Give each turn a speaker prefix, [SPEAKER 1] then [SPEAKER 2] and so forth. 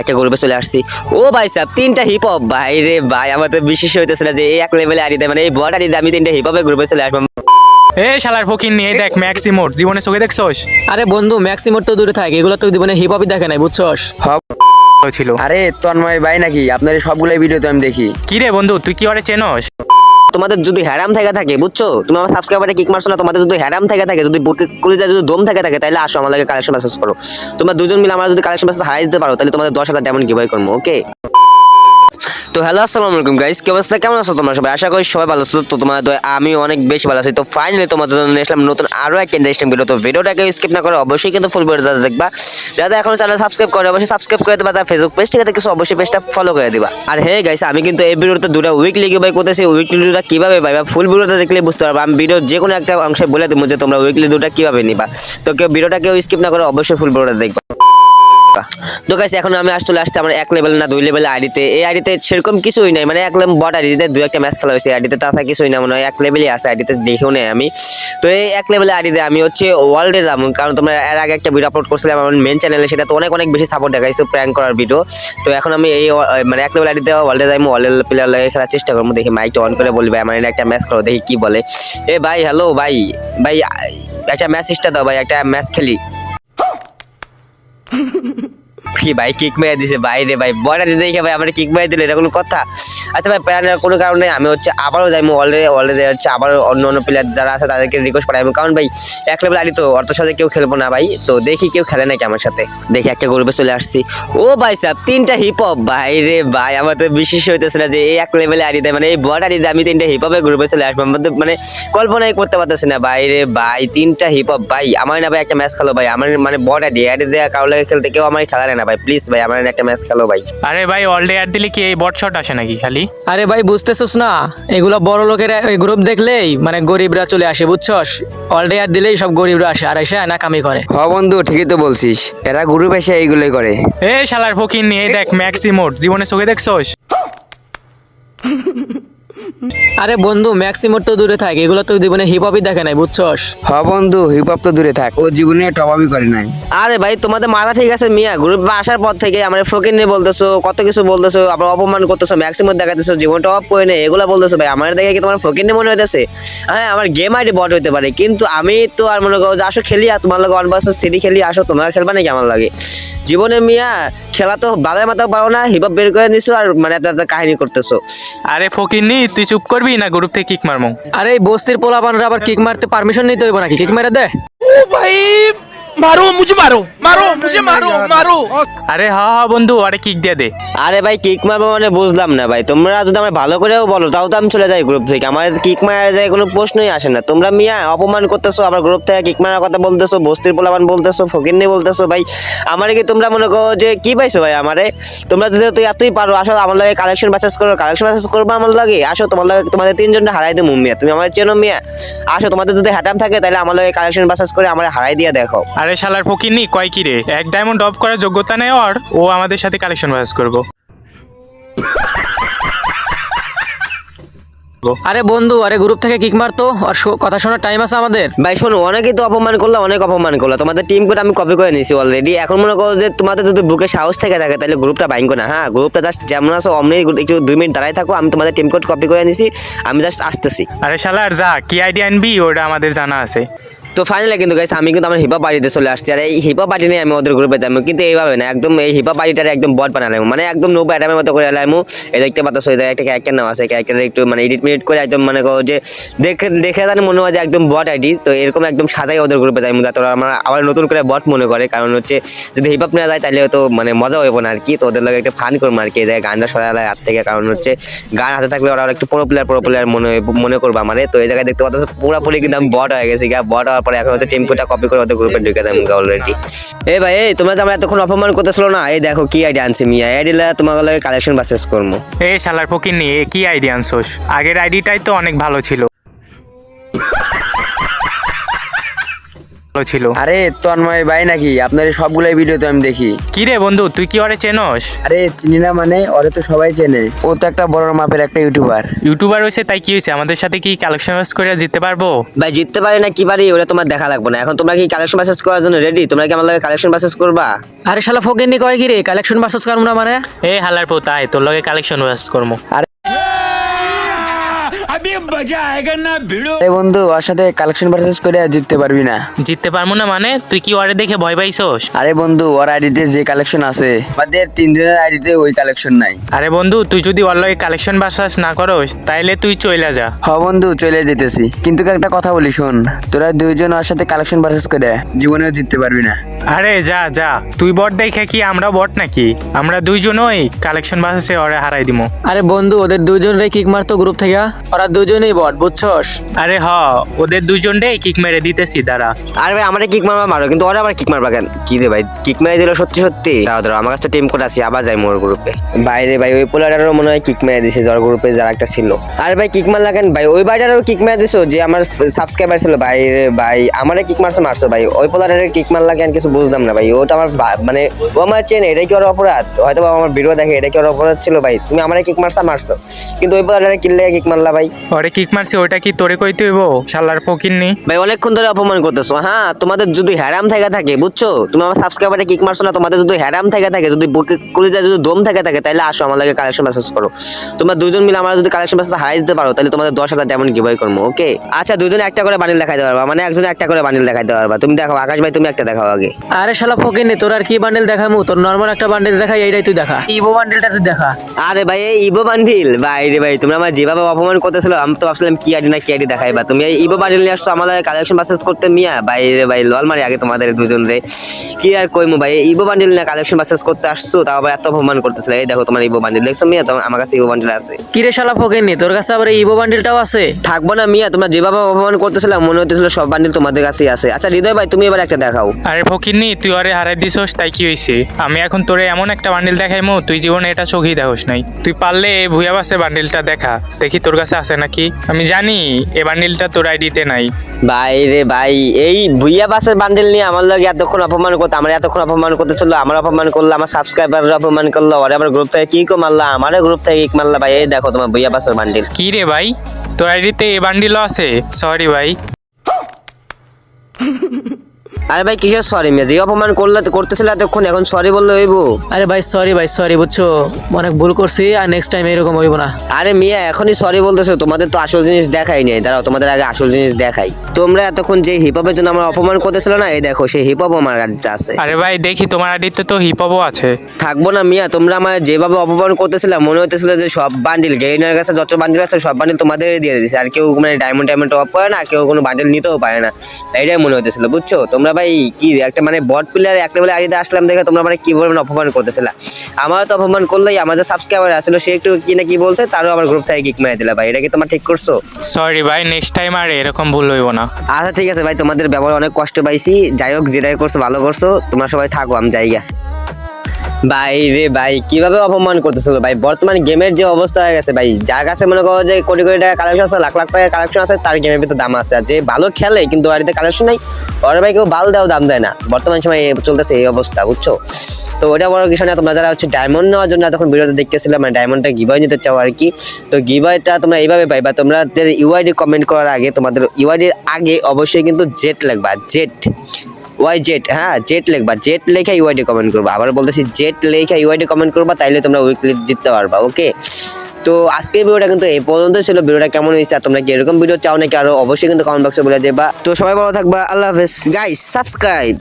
[SPEAKER 1] একটা গ্রুপে চলে আসছি। ও ভাই সাহেব, 3টা হিপ হপ ভাই রে ভাই, আমার তো বিশ্বাস হইতেছে না যে এই এক লেভেলে আড়িতে মানে এই বট আড়িতে আমি 3টা হিপ হপের গ্রুপে চলে আসলাম।
[SPEAKER 2] এ শালার ফকির নিয়ে দেখ ম্যাক্সিমোর জীবনে চোখে দেখছস?
[SPEAKER 3] আরে বন্ধু ম্যাক্সিমোর তো দূরে থাকে, এগুলো তো জীবনে হিপ হপই দেখে নাই বুঝছস।
[SPEAKER 2] ছিল।
[SPEAKER 4] আরে তন্ময় ভাই নাকি? আপনার সবগুলো ভিডিও তো আমি দেখি।
[SPEAKER 2] কি রে বন্ধু, তুই কি ওরে চেনস?
[SPEAKER 1] তোমাদের যদি হ্যারাম থেকে থাকে বুঝছো, তুমি আমার সাবস্ক্রাইবারে কিক মারছো না, তোমাদের যদি হ্যারাম থেকে থাকে, যদি কলিজা যদি দম থেকে থাকে, তাহলে আসো আমার লাগে কালেকশন মেসেজ করো। তোমরা দুজন মিলে আমার যদি কালেকশন মেসেজ হারাই দিতে পারো, তাহলে তোমাদের 10,000 ডায়মন্ড গিভঅ্যাওয়ে করবো। ওকে, তো হ্যালো আসসালামু আলাইকুম গাইস, কি অবস্থা, কেমন আছো তোমরা সবাই? আশা করি সবাই ভালো আছো। তো তোমাদের দয়া আমি অনেক বেশি ভালো আছি। তো ফাইনালি তোমাদের জন্য নিয়ে আসলাম নতুন আরো একটা ইন্টারেস্টিং ভিডিও। তো ভিডিওটাকে স্কিপ না করে অবশ্যই কিন্তু ফুল ভিডিওটা দেখবা। যারা এখনো চ্যানেল সাবস্ক্রাইব করে অবশ্যই সাবস্ক্রাইব করে দিবা, তার ফেসবুক পেজ থেকে দেখছো অবশ্যই পেজটা ফলো করে দিবা। আর হে গাইস, আমি কিন্তু এই ভিডিওতে দুটো উইকলি গিভঅ্যাওয়ে করতেছি। উইকলি দুটো কিভাবে পাইবা ফুল ভিডিওটা দেখলে বুঝতে পারবা। আমি ভিডিও যে কোনো একটা অংশে বলে দেবো যে তোমরা উইকলি দুটো কিভাবে নিবা। তো কেউ ভিডিওটা কেউ স্কিপ না করে অবশ্যই ফুল ভিডিওটা দেখবা। তো গাইস, এখন আমি চলে আসছি আমার 1 লেভেল না 2 লেভেল আইডিতে। এই আইডিতে সেরকম কিছুই নাই, মানে 1 লেভেল বট আইডিতে 2-1টা ম্যাচ খেলা হয়েছে। আইডিতে তাছাড়া কিছুই না, মনে হয় 1 লেভেলই আছে আইডিতে, দেখেও নেই আমি। তো এই 1 লেভেল আইডিতে আমি হচ্ছে ওয়ার্ল্ডে যাবো, কারণ তোমরা এর আগে একটা ভিডিও আপলোড করছিলাম আমার মেন চ্যানেলে, সেটা তো অনেক বেশি সাপোর্ট দেখাইছো প্র্যাঙ্ক করার ভিডিও। তো এখন আমি এই মানে 1 লেভেল আইডিতে ওয়ার্ল্ডে যাবো, ওয়ার্ল্ডের প্লেয়ার লাগে খেলার চেষ্টা করবো। দেখি মাইকটা অন করে বলবি আমার একটা ম্যাচ খেলো, দেখি কি বলে। এ ভাই, হ্যালো ভাই, ভাই একটা ম্যাচ স্টার্ট দাও ভাই, একটা ম্যাচ খেলি। কি ভাই, কিক মেরে দিছে ভাই রে ভাই, বড়া দিতে দেখে ভাই আমার কিক মেরে দিলে, এটা কোনো কথা? আচ্ছা ভাই, প্ল্যানের কোনো কারণে আমি হচ্ছে আবারও যাইমু অলরেডি হচ্ছে আবার অন্য প্লেয়ার যারা আছে তাদেরকে রিকোয়েস্ট পাঠাইবো, কারণ ভাই 1 লেভেল আইডি তো অর্থের সাথে কেউ খেলবো না ভাই। তো দেখি কেউ খেলে নাকি আমার সাথে। দেখি একটা গ্রুপে চলে আসছি। ও ভাই সাহেব, 3টা হিপ হপ ভাই রে ভাই, আমার তো বিশ্বাস হইতেছে না যে এই 1 লেভেল আইডিতে মানে এই বট আইডিতে আমি 3টা হিপ হপের গ্রুপে চলে আসবো। মানে কল্পনাই করতে পারতেছি না ভাই রে ভাই, 3টা হিপ হপ ভাই। আমার না ভাই একটা ম্যাচ খেলো ভাই, আমার মানে বট আইডি দেওয়া কারো লাগে খেলতে কেউ আমার খেলা না ভাই, প্লিজ ভাই আমার একটা ম্যাচ খেলো ভাই।
[SPEAKER 2] আরে ভাই, অলডে অ্যাড দিলে কি এই বট শট আসে নাকি খালি?
[SPEAKER 3] আরে ভাই বুঝতেছস না, এগুলো বড় লোকেরা ওই গ্রুপ দেখলেই মানে গরিবরা চলে আসে বুঝছস। অলরেডি আর দিলেই সব গরিবরা আসে আর এসে না কামি করে।
[SPEAKER 4] হ বন্ধু, ঠিকই তো বলছিস, এরা গ্রুপ এসে এইগুলোই করে।
[SPEAKER 2] এ শালার ফকির নিয়ে দেখ ম্যাক্সিমোর জীবনে চোখে দেখছস?
[SPEAKER 3] আরে বন্ধু ম্যাক্সিমোর তো দূরে থাকে, এগুলো তো জীবনে হিপ হপই দেখে নাই বুঝছস।
[SPEAKER 4] হ বন্ধু, হিপ হপ তো দূরে থাক, ও জীবনে টপাবই করে নাই।
[SPEAKER 1] আরে ভাই, তোমাদের মাথা ঠিক আছে মিয়া? গ্রুপে আসার পর থেকে আমার ফকির নিয়ে বলতেছো, কত কিছু বলতেছো, আবার অপমান করতেছো, ম্যাক্সিমাম দেখাতেছো জীবনটা অফ করে নেই, এগুলো বলতেছো ভাই। আমার দেখে কি তোমার ফকির নিয়ে মনে হইতেছে? হ্যাঁ, আমার গেম আইডি বট হইতে পারে, কিন্তু আমি তো আর মনে করো যে আসো খেলি, আর তোমার লাগে 1 ভার্সেস 3 খেলি, আসো তোমরা খেলবা নাকি আমার লাগে? জীবনে মিয়া খেলা তো বালের মাথাও পারো না, হিপ হপ বের করে নিছো আর মানে এত কাহিনী করতেছো।
[SPEAKER 2] আরে ফকির নি, তুই চুপ করবি না গ্রুপ থেকে কিক মারমু?
[SPEAKER 3] আরে এই বস্তির পোলাপানরা আবার কিক মারতে পারমিশন নিতে হইব নাকি? কিক মেরে দে।
[SPEAKER 2] আরে হা বন্ধু, আরে কিক দিয়ে দে।
[SPEAKER 1] আরে ভাই, কিক মারবো মানে বুঝলাম না ভাই। তোমরা যদি আমার ভালো করেও বলো তাও তো আমি চলে যাই গ্রুপ থেকে, আমার কিক মারা যায় কোনো প্রশ্নই আসে না। তোমরা মিয়া অপমান করতেছো, আবার গ্রুপ থেকে কিক মারার কথা বলতেছো, বস্তির পোলাপান বলতেছো, ফকিরনি বলতেছো ভাই। আমারে কি তোমরা মনে করো যে কি পাইছো ভাই আমারে? তোমরা যদি তুই এতই পারো, আসো আমার লাগে কালেকশন মেসেজ করো, কালেকশন মেসেজ করবো আমার লাগে। আসো তোমার লাগে, তোমাদের 3 জনটা হারাই দেবো মিয়া, তুমি আমার চেনো মিয়া। আসো, তোমাদের যদি হ্যাটাম থাকে তাহলে আমার লাগে কালেকশন মেসেজ করে আমার হারাই দিয়ে দেখো।
[SPEAKER 2] আরে শালার ফকির নি কয় কি রে, 1 ডায়মন্ড ড্রপ করার যোগ্যতা নেই আর ও আমাদের সাথে কালেকশন ম্যাচ করবো।
[SPEAKER 3] আরে বন্ধু, আরে গ্রুপ থেকে কিক মারতো, আর কথা শোনার টাইম আছে আমাদের।
[SPEAKER 1] ভাই শোনো, অনেকেই তো অপমান করলো, অনেক অপমান করলো, তোমাদের টিম কোড আমি কপি করে নিয়েছি অলরেডি। এখন মনে করো যে তোমাদের যদি বুকে সাহস থেকে থাকে তাহলে গ্রুপটা ভাঙো না। হ্যাঁ, গ্রুপটা জাস্ট যেমন আছো অমনি একটু 2 মিনিট দাঁড়াই থাকো, আমি তোমাদের টিম কোড কপি করে নিয়েছি, আমি জাস্ট আসতেছি।
[SPEAKER 2] আরে শালার যা, কি আইডি আনবি ওটা আমাদের জানা আছে।
[SPEAKER 1] তো ফাইনালি কিন্তু গাইস, আমি কিন্তু আমার হিপ হপ বাড়িতে চলে আসছি। আর এই হিপ হপ বাড়ি নিয়ে আমি ওদের গ্রুপে যাবো, কিন্তু এইভাবে না, একদম এই হিপ হপ বাড়িটারে একদম বট বানালাম, মানে একদম নো ব্যাটামের মতো করে এলামু। এই দেখতে পাচ্ছ, একটা ক্যারেক্টার নাম আছে, ক্যারেক্টারে একটু মানে এডিট মিডিট করে একদম মানে করো যে দেখে জানি মনে হয় যে একদম বট আইডি। তো এরকম একদম সাজাই ওদের গ্রুপে যাবো, যাতে ওরা আমার আবার নতুন করে বট মনে করে। কারণ হচ্ছে যদি হিপ হপ নেওয়া যায় তাহলে তো মানে মজা হইব না আর কি। তো ওদের লোক একটা ফান করবো আর কি, গানটা সরালে হাত থেকে, কারণ হচ্ছে গান হাতে থাকলে ওরা একটু প্রো প্লেয়ার মনে করবো আমারে। তো এই জায়গায় দেখতে পাচ্ছ পুরোপুরি কিন্তু আমি বট হয়ে গেছি, বট হওয়ার পরে এখন হচ্ছে টিম কোডটা কপি করে ওদের গ্রুপে ঢুকে দেবো অলরেডি। এই ভাই, এই তোমরা তো আমরা এতক্ষণ অপমান করতেছিল না, এই দেখো কি আইডি আনছি মিয়া, আইডিলা তোমার লাগে কালেকশন বাসেস করবো।
[SPEAKER 2] এ শালার ফকির নি, কি আইডি আনছোস? আগের আইডিটাই তো অনেক ভালো ছিল। ভালো ছিল।
[SPEAKER 4] আরে তন্ময় ভাই নাকি? আপনার এই সবগুলাই ভিডিও তো আমি দেখি।
[SPEAKER 2] কি রে বন্ধু, তুই কি ওরে চেনস?
[SPEAKER 4] আরে চিনি না মানে, ওরে তো সবাই চেনে। ও তো একটা বড় মাপের একটা ইউটিউবার।
[SPEAKER 2] ইউটিউবার হয়েছে তাই কি হয়েছে? আমাদের সাথে কি কালেকশন বাস করে জিততে পারবো?
[SPEAKER 1] ভাই জিততে পারি না কি পারি ওটা তোমার দেখা লাগবে না। এখন তোমরা কি কালেকশন বাসেস করার জন্য রেডি? তোমরা কি আমার লাগে কালেকশন বাসেস করবা?
[SPEAKER 3] আরে শালা ফকিন্নি কয় কি রে, কালেকশন ভার্সেস করবো না মানে?
[SPEAKER 2] এ হালার পোতায়, তোর লগে কালেকশন বাস করবো।
[SPEAKER 4] আরে বন্ধু, ওর সাথে কালেকশন ভার্সেস করে জিততে পারবি না।
[SPEAKER 2] জিততে পারবো না মানে? তুই কি ওরে দেখে ভয় পাইছস?
[SPEAKER 4] আরে বন্ধু, ওর আইডিতে যে কালেকশন আছে আমাদের তিনজনের আইডিতে ওই কালেকশন নাই।
[SPEAKER 2] আরে বন্ধু, তুই যদি ওর লগে কালেকশন বাসাস না করস তাইলে তুই চইলা যা।
[SPEAKER 4] হ বন্ধু, চলে যেতেছি, কিন্তু একটা কথা বলি শোন, তোরা দুইজন ওর সাথে কালেকশন ভার্সেস করে জীবনেও জিততে পারবি না।
[SPEAKER 2] আরে যা যা, তুই বট দেখে কি আমরা বট নাকি? আমরা দুইজনই কালেকশন বাসাসে ওরে হারাই দিমু।
[SPEAKER 3] আরে বন্ধু, ওদের দুইজনরে কিক মারতো গ্রুপ থেকে, ওরা দুইজনেই বট, বুঝছস?
[SPEAKER 2] আরে হ, ওদের দুইজন রে কিক মেরে দিতেছি দাঁড়া।
[SPEAKER 1] আরে ভাই আমারে কিক মারবা মারো, কিন্তু ওরা আবার কিক মারবা কেন? কি রে ভাই, কিক মেরে দিল সত্যি সত্যি? দাঁড়াও দাঁড়াও, আমার কাছে টিম কোড আছে, আবার যাই মোর গ্রুপে। বাইরে ভাই ওই পোলারেরও মনে হয় কিক মেরে দিছে যার গ্রুপে যারা একটা ছিল। আরে ভাই কিক মারলা কেন ভাই? ওই বাইটারও কিক মেরে দিছো যে আমার সাবস্ক্রাইবার ছিল। বাইরে ভাই আমারে কিক মারছো ভাই, ওই পোলারের কিক মারলা কেন কিছু বুঝলাম না ভাই। ওটা আমার মানে ও আমার চেনে, এটা কি ওর অপরাধ? হয়তো বা আমার ভিডিও দেখে, এটা কি ওর অপরাধ ছিল ভাই? তুমি আমারে কিক মারছো, কিন্তু ওই পোলারের কিল্লে কিক মারলা ভাই।
[SPEAKER 2] ওরে কিক মারছি, ওটা কি তোরে কইতে হইব শালার ফকিন্নি?
[SPEAKER 1] ভাই অনেকক্ষণ ধরে অপমান করতেছো। হ্যাঁ তোমাদের যদি হ্যারাম থেকে থাকে, বুঝছো, তুমি আমার সাবস্ক্রাইবারে কিক মারছো না, তোমাদের যদি হ্যারাম থেকে থাকে, যদি কলিজায় যদি দম থেকে থাকে, তাহলে আসো আমার লাগে কালেকশন মেসেজ করো। তোমরা দুজন মিলে আমার যদি কালেকশন মেসেজ হারাই দিতে পারো, তাহলে তোমাদের 10,000 ডায়মন্ড গিভওয়ে করবো। ওকে আচ্ছা, দুজনে একটা করে বান্ডিল দেখাইতে পারবা, মানে একজনে একটা করে বান্ডিল দেখাইতে পারবা। তুমি দেখাও আকাশ ভাই, তুমি একটা দেখাও আগে।
[SPEAKER 3] আরে শালা ফকিন্নি, তোর আর কি বান্ডেল দেখামু? তোর নর্মাল একটা বান্ডেল দেখাই, এইটাই তুই দেখা, ইভো বান্ডেলটা তুই দেখা।
[SPEAKER 1] আরে ভাই এই ইভো বান্ডিল ভাই রে ভাই, তোমরা আমার যেভাবে অপমান করতেছিল, আমি তো ভাবছিলাম কি আইডি না কি আইডি দেখাইবা। তুমি এই ইভো বান্ডিল নিয়ে আসছো আমার লাগে কালেকশন মেসেজ করতে মিয়া। ভাই রে ভাই লল মারি আগে তোমাদের দুজন রে, কি আর কইমু ভাই। ইভো বান্ডিল নিয়ে কালেকশন মেসেজ করতে আসছো, তাও আবার এত অপমান করতেছিল। এই দেখো তোমার ইভো বান্ডিল দেখছো মিয়া? তো আমার কাছে ইভো বান্ডিল আছে।
[SPEAKER 3] কি রে শালা ফকিন্নি, তোর কাছে আবার ইভো বান্ডেলটাও আছে?
[SPEAKER 1] থাকবো না মিয়া, তোমরা যেভাবে অপমান করতেছিল মনে হতেছিল সব বান্ডিল তোমাদের কাছেই আছে। আচ্ছা হৃদয় ভাই, তুমি এবার একটা দেখাও।
[SPEAKER 2] আরে ফকিন্নি, তুই ওরে হারাই দিছস তাই কি হইছে? আমি এখন তোরে এমন একটা বান্ডিল দেখাইমু, তুই জীবনে এটা চোখেই দেখোস নাই। তুই পারলে এই ভুয়া বাসে বান্ডিলটা দেখা, দেখি তোর কাছে আছে নাকি। আমি জানি এই বান্ডিলটা তোর আইডিতে নাই।
[SPEAKER 1] ভাই রে ভাই, এই ভুইয়া বাসের বান্ডিল নিয়ে আমার লাগে এতক্ষণ অপমান করতে, আমার এতক্ষণ অপমান করতেছিল, আমার অপমান করলো, আমার সাবস্ক্রাইবার অপমান করলো, ওরে আবার গ্রুপ থেকে কি মারলা, আমার গ্রুপ থেকে কিক মারলা ভাই। এই দেখো তোমার ভুইয়া বাসের বান্ডিল।
[SPEAKER 2] কি রে ভাই, তোর আইডিতে এই বান্ডিলও আছে? সরি ভাই।
[SPEAKER 1] আরে ভাই কিসের সরি মিয়া, যে অপমান করতেছিল এতক্ষণ, এখন সরি বললে হইব?
[SPEAKER 3] আরে ভাই সরি, বুঝছো, অনেক ভুল করছি, আর নেক্সট টাইম এরকম হইব না।
[SPEAKER 1] আরে মিয়া এখনই সরি বলতেছো? তোমাদের তো আসল জিনিস দেখাই নাই, দাঁড়াও তোমাদের আগে আসল জিনিস দেখাই। তোমরা এতক্ষণ যে হিপ হপের জন্য আমার অপমান করতেছিল না, এই দেখো সেই হিপ হপ আমার গাড়িতে আছে।
[SPEAKER 2] আরে ভাই দেখি তোমার আইডিতে তো হিপ হপও আছে।
[SPEAKER 1] থাকবো না মিয়া, তোমরা আমার যেভাবে অপমান করতেছিল, মনে হতেছিল যে সব বান্ডিল গেইনার কাছে যত বান্ডিল আছে সব বান্ডিল তোমাদের দিয়ে দিয়েছে, আর কেউ মানে ডায়মন্ড অফ করে না, কেউ কোনো বান্ডিল নিতেও পারে না, এইটাই মনে হতেছিল। বুঝছো তোমরা ভাই কি একটা মানে বট প্লেয়ার একটা বলে আইডিতে আসলাম দেখে তোমরা মানে কি বলবেন অপমান করতেছিল। আমার তো অপমান করলেই, আমার যে সাবস্ক্রাইবার আসলে সে একটু কি না কি বলছে, তারও আমার গ্রুপ থেকে কিক মেরে দিলা ভাই। এটা কি তোমরা ঠিক করছো?
[SPEAKER 2] সরি ভাই, নেক্সট টাইম আর এরকম ভুল হইব না।
[SPEAKER 1] আচ্ছা ঠিক আছে ভাই, তোমাদের ব্যবহার অনেক কষ্ট পাইছি। যাই হোক, যেটাই করছো ভালো করছো, তোমরা সবাই থাকো, আমি জায়গা। ভাই রে ভাই, কিভাবে অপমান করতেছিল ভাই। বর্তমান গেমের যে অবস্থা হয়ে গেছে ভাই, যার কাছে মনে করো যে কোটি কোটি টাকা কালেকশন আছে, লাখ লাখ টাকা কালেকশন আছে, তার গেমের ভিতরে দাম আছে। আর যে ভালো খেলে কিন্তু বাড়িতে কালেকশন নাই, ওরা ভাই কেউ বাল দেও দাম দেয় না। বর্তমান সময় চলতেছে এই অবস্থা, বুঝছো? তো ওটা বড় কিছু না, তোমরা যারা হচ্ছে ডায়মন্ড নেওয়ার জন্য তখন ভিডিওতে দেখতেছিলে, মানে ডায়মন্ডটা গিভওয়ে নিতে চাও আর কি। তো গিভওয়েটা তোমরা এইভাবে পাইবা, তোমাদের ইউআইডি কমেন্ট করার আগে, তোমাদের ইউআইডির আগে অবশ্যই কিন্তু জেট লিখবা, জেট জেট, হ্যাঁ জেট লিখবা, জেট লেখা ইউআইডি কমেন্ট করবা। আবার বলতেছি জেট লেখা ইউআইডি কমেন্ট করবা, তাইলে তোমরা উইকলি জিততে পারবা। ওকে, তো আজকের ভিডিওটা কিন্তু এই পর্যন্ত ছিল। ভিডিওটা কেমন হয়েছে, আর তোমরা কি এরকম ভিডিও চাও নাকি আরো, অবশ্যই কিন্তু কমেন্ট বক্সে বলে যাবা। তো সবাই ভালো থাকবা, আল্লাহ হাফেজ গাইস, সাবস্ক্রাইব।